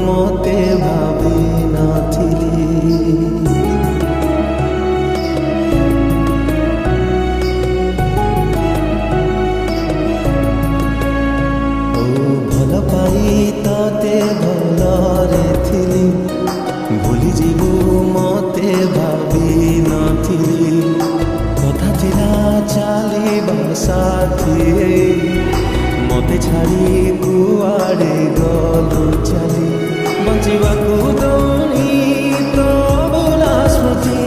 मते भावी नथिली। भल पाई तते भलरे थिली, भूली जीवु मते भावी नथिली। कथा थिला चलिबा साथी, मते छाड़ी कुआड़े गलु चली। बंचिबाकू दौनी तो भुला स्मृति,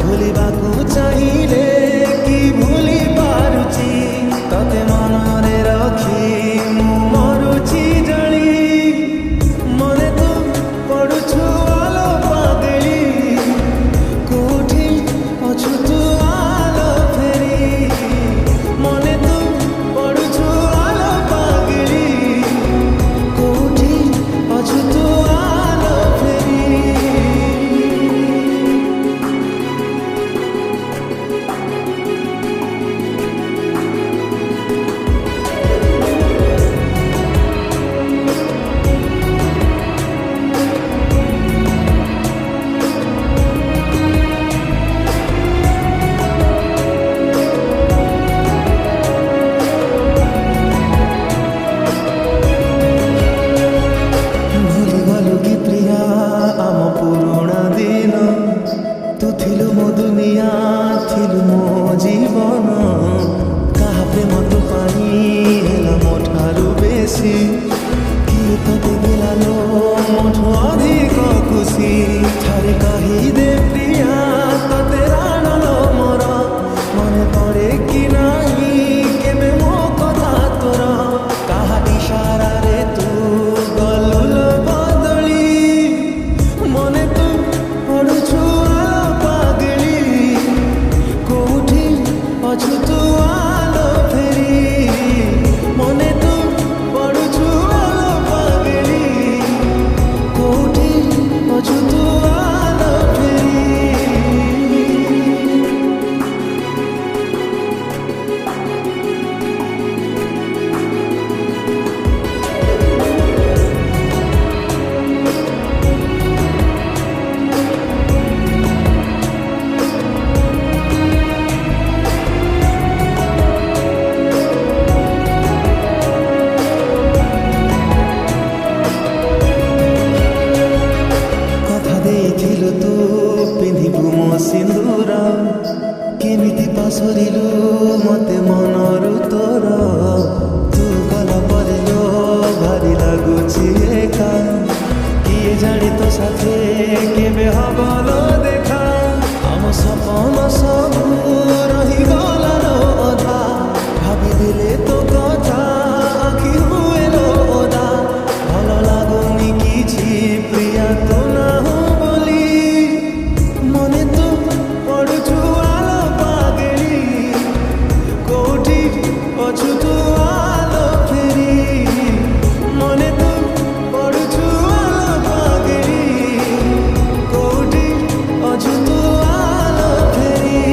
भूलिबाकू चाहिए कि भूली पारुची। तते मनरे रखी मु मरुची जली, मने तू पड़ुछु आलो पागली। कोठी अछु तू आलो फेरी, मने तू पड़ुछु आलो पागली। कोठी अछु तू आलो फेरी। तू थिलु मो दुनिया, थिलु मो जीवन। कहा प्रेम तो पानी हेला मो ठारू बेसी, किए तते दिलालो मोठो अधिक खुशी। थारे कही दे प्रिया तते राणलो मोर, मने पड़े कि नाही केबे मो कथा तोर। कहा इशारा रे तू गलुल बदली, मने तू पड़ुछु अछु तू आलो फेरी, मने तू पड़ुछु आलो पागली। कोठी अछु तू आलो फेरी। देखिलु तू पिंधिबु मो सिंदूर, केमिति पासरिलु मते मनरु तोर। तू गला परे लो भारी लागुछि एका, किए जानी तो साथे केबे हबलो देखा। हम सपन सबु रही गलानो अधा, भाबी दिले तो कथा आखि हुए लो ओदा। भल लागुनी किछि प्रिया तो ना अछु तू आलो फेरी, मने तू पड़ुछु आलो पागली। कोठी अछु तू आलो फेरी।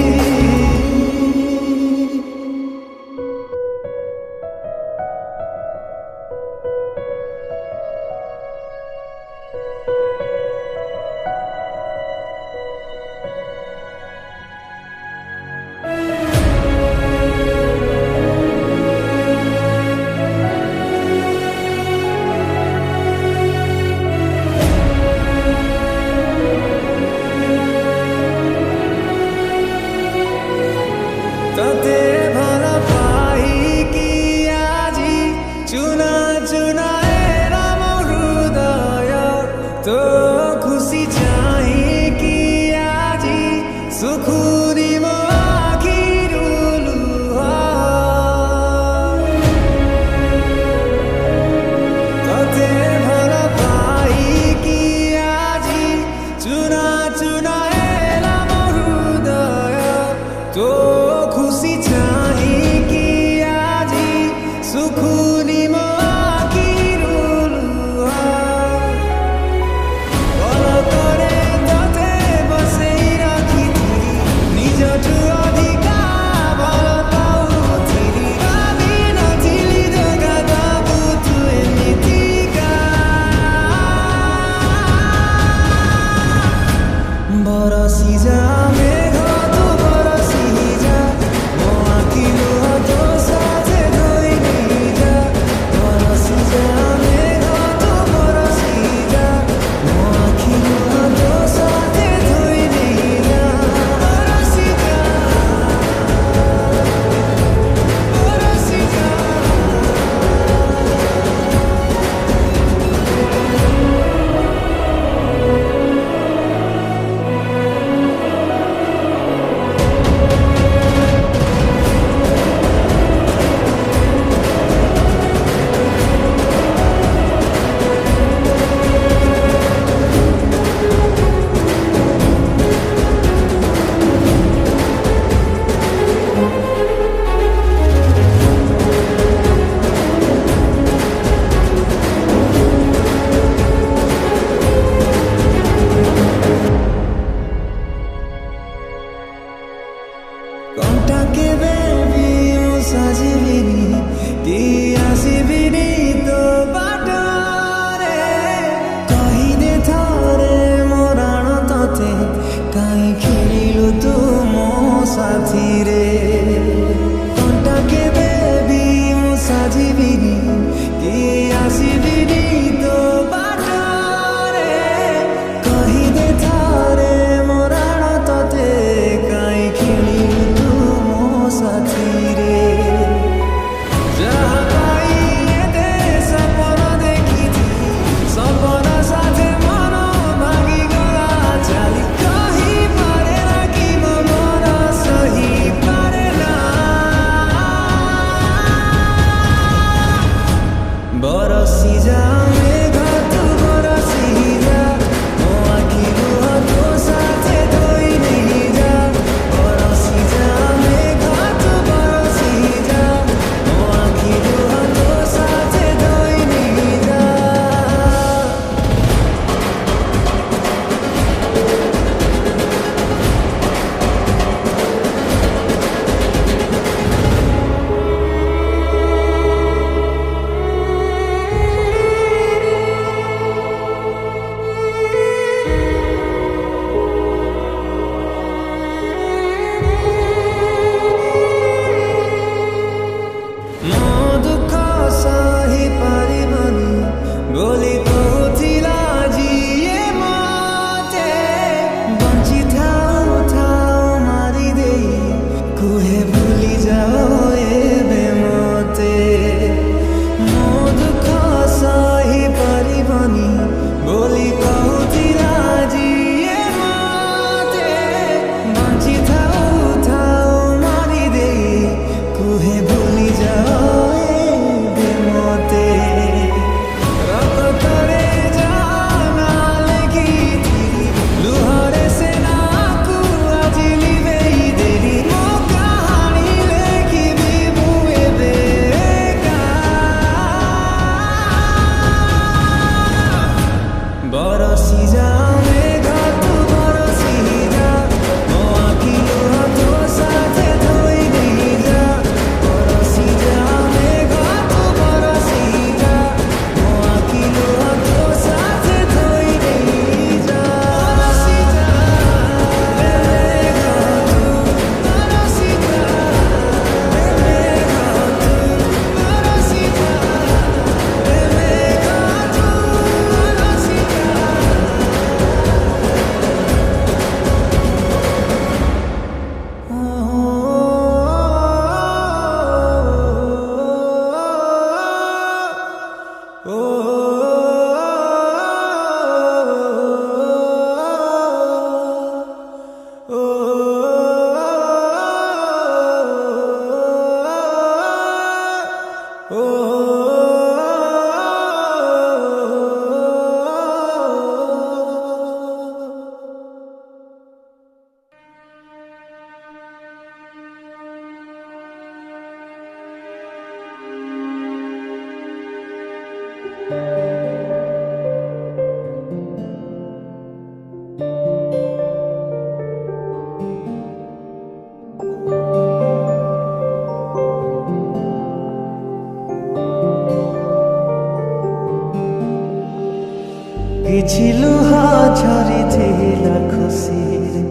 କିଛି ଲୁହା ଝରିଥିଲା ଖୁସିରେ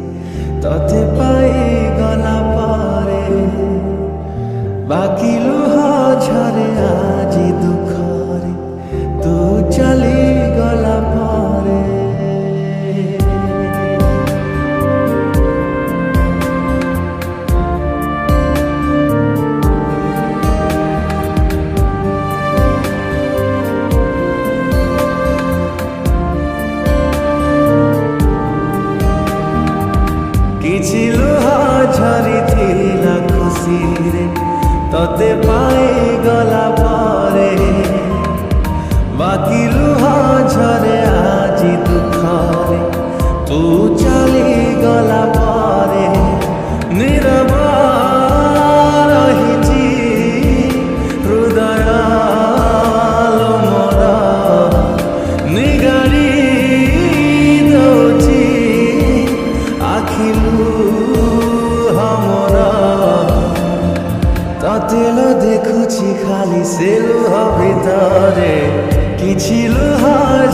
ତତେ ପାଇଗଲା ପରେ ବାକି ଲୁହା ଝରେ ଆଜି ଦୁଃଖରେ ତୁ ଚାଲିଗଲା ପରେ କିଛି ଲୁହା ଝରିଥିଲା ଖୁସିରେ ତତେ ପାଇଗଲା ପରେ ବାକି ଲୁହା ଝରେ ଆଜି ଦୁଃଖରେ ତୁ ଚାଲିଗଲା ପରେ ନିରବ ରହିଛି ହୃଦୟ ମୋର ନିଗାଡ଼ି ଦଉଛି ଆଖିଲୁ ତତେଲ ଦେଖୁଛି ଖାଲି ସେ ଲୁହ ଭିତରେ କିଛି ଲୁହ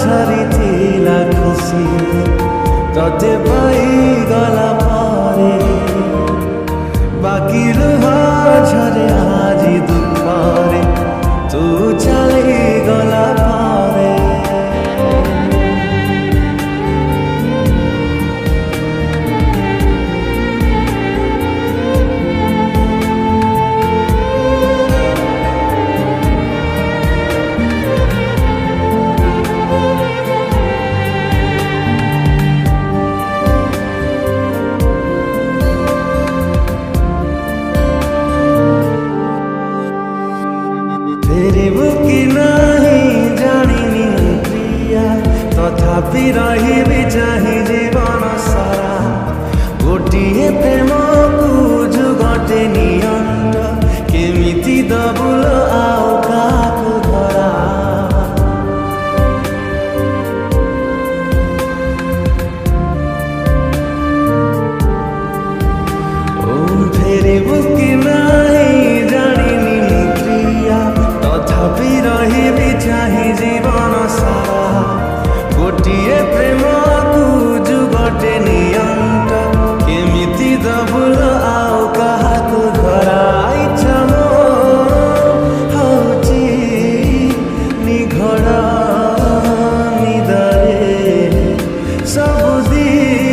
ଝରିଥିଲା ଖୁସି ତତେ ପାଇଗଲା ପରେ ବାକି ଲୁହ ଝରେ ଆଜି ଦୁଃଖରେ ତୁ ଚାଲିଗଲା ପରେ ଫେରିବୁ କି ନାହିଁ ଜାଣିନି ପ୍ରିୟା ତଥାପି ରହିବି ଚାହିଁ ଜୀବନ ସାରା ଗୋଟିଏ ପ୍ରେମକୁ ଯୁଗଟେ ନିଅଣ୍ଟ କେମିତି ଦବୁଲ ଆଉ କାହାକୁ ଧରା ଫେରିବୁ କି ନାହିଁ ଜାଣିନି ତଥାପି ରହିବି ଚାହିଁ ଜୀବନ ସାରା ଗୋଟିଏ ପ୍ରେମକୁ ଯୁଗଟେ ନିଅଣ୍ଟ କେମିତି ଦବୁଲ ଆଉ କାହାକୁ ଧରା ଇଚ୍ଛା ହଉଛି ନିଘଡ଼ ନିଦରେ ସବୁଦିନ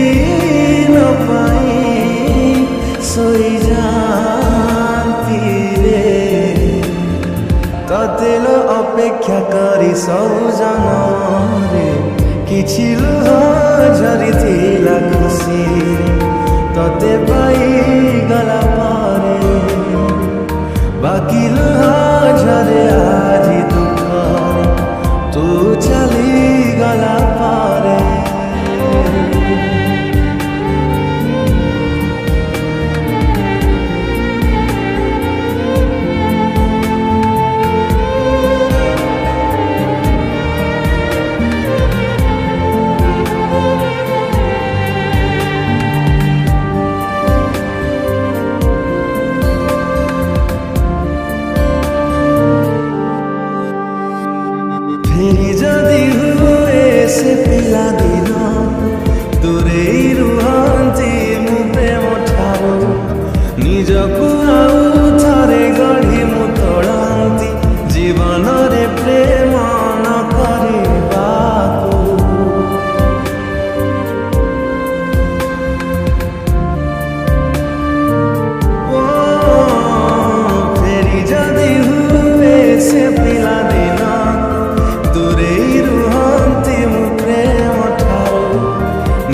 ପାଇଁ ଶୋଇଯାଆନ୍ତିରେ ତତେଲ ଅପେକ୍ଷା କରି ସବୁ ଜନରେ କିଛି ଲୁହ ଝରିଥିଲା ଖୁସିରେ ତତେ ପାଇଗଲା ପରେ ବାକି ଲୁହ ଝରେ ଆଜି ଦୁଃଖରେ ତୁ ଚାଲିଗଲା ପରେ ଫେରି ଯଦି ହୁଏ ସେ ପିଲାଦିନ ଦୂରେଇ ରୁହନ୍ତି ମୁଁ ପ୍ରେମ ଠାରୁ ନିଜକୁ ଆଉ ଥରେ ଗଢ଼ି ମୁଁ ତୋଳନ୍ତି ଜୀବନରେ ପ୍ରେମ ନ କରିବାକୁ ଫେରି ଯଦି ହୁଏ ସେ ପିଲାଦିନ ଦୂରେଇ ରୁହନ୍ତି ମୁଁ ପ୍ରେମ ଠାରୁ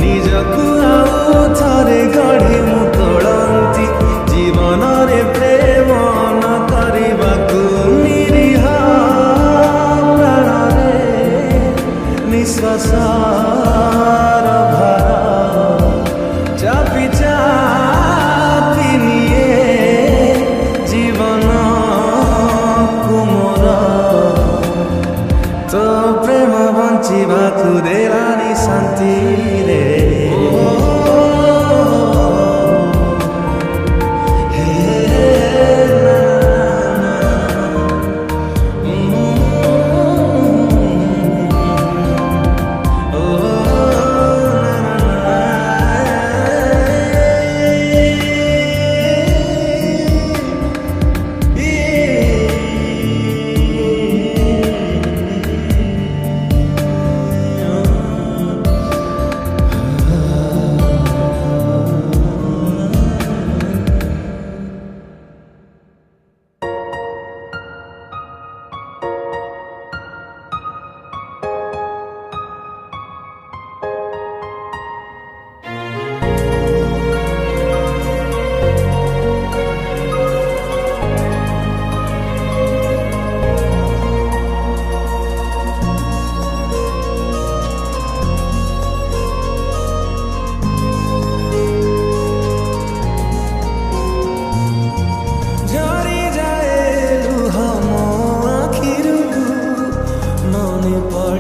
ନିଜକୁ ଆଉ ଥରେ ଗଢ଼ି ମୁଁ ତୋଳନ୍ତି ଜୀବନରେ ପ୍ରେମ ନ କରିବାକୁ ନିରୀହ ପ୍ରାଣରେ ନିଶ୍ୱାସର ଭାର ଚାପି ଚାପି ନିଏ ଜୀବନକୁ ମୋର ତୋ ପ୍ରେମ ବଞ୍ଚିବାକୁ ଦେଲାନି ଶାନ୍ତିରେ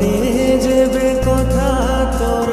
पड़े जेबे कथा तोर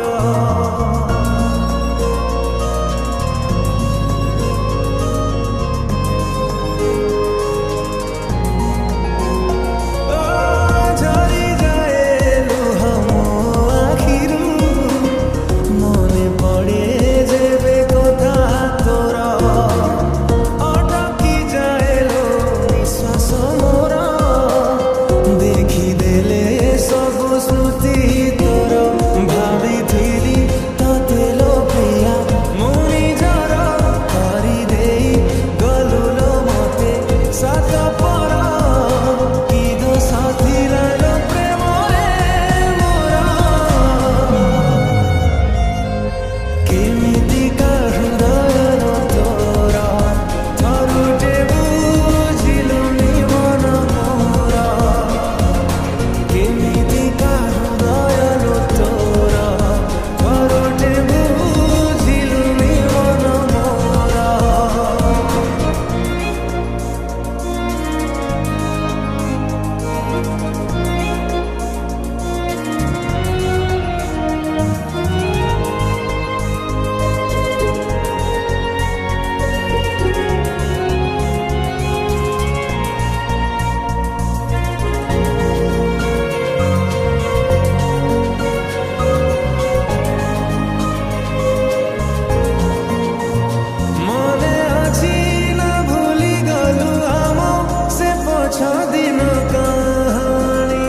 दिन कहानी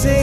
से